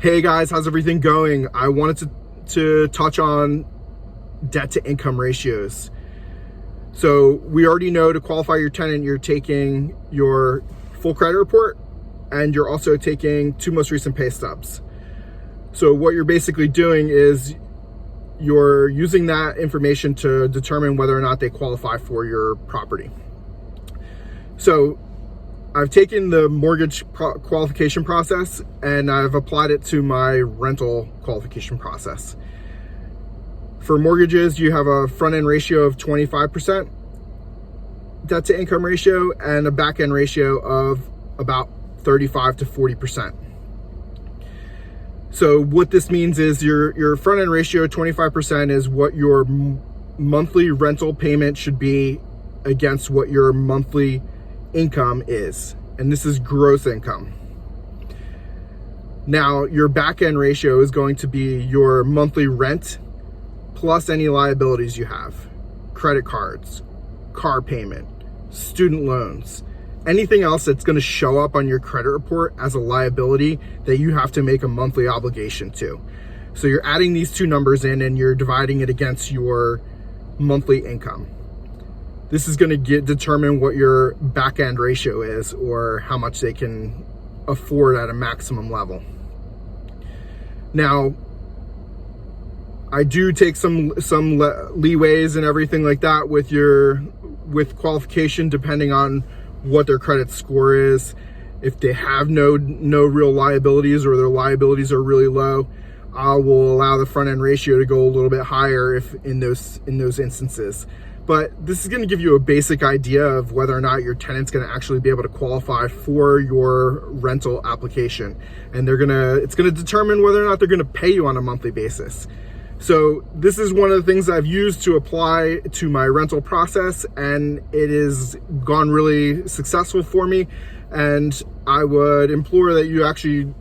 Hey guys, how's everything going? I wanted to touch on debt to income ratios. So we already know to qualify your tenant, you're taking your full credit report and you're also taking 2 most recent pay stubs. So what you're basically doing is you're using that information to determine whether or not they qualify for your property. So I've taken the mortgage qualification process and I've applied it to my rental qualification process. For mortgages, you have a front-end ratio of 25% debt to income ratio and a back-end ratio of about 35 to 40%. So what this means is your front-end ratio, 25%, is what your monthly rental payment should be against what your monthly income is, and this is gross income. Now your back end ratio is going to be your monthly rent plus any liabilities you have: credit cards, car payment, student loans, anything else that's going to show up on your credit report as a liability that you have to make a monthly obligation to. So you're adding these two numbers in and you're dividing it against your monthly income. This is going to determine what your back end ratio is, or how much they can afford at a maximum level. Now, I do take some leeways and everything like that with qualification, depending on what their credit score is. If they have no real liabilities, or their liabilities are really low, I will allow the front end ratio to go a little bit higher if in those instances. But this is going to give you a basic idea of whether or not your tenant's going to actually be able to qualify for your rental application. And it's going to determine whether or not they're going to pay you on a monthly basis. So this is one of the things I've used to apply to my rental process, and it has gone really successful for me. And I would implore that you actually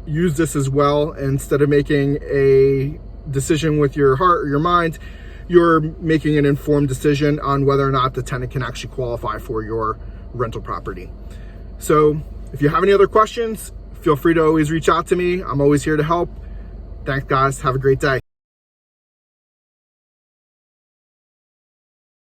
use this as well. Instead of making a decision with your heart or your mind, you're making an informed decision on whether or not the tenant can actually qualify for your rental property. So if you have any other questions, feel free to always reach out to me. I'm always here to help. Thanks guys, have a great day.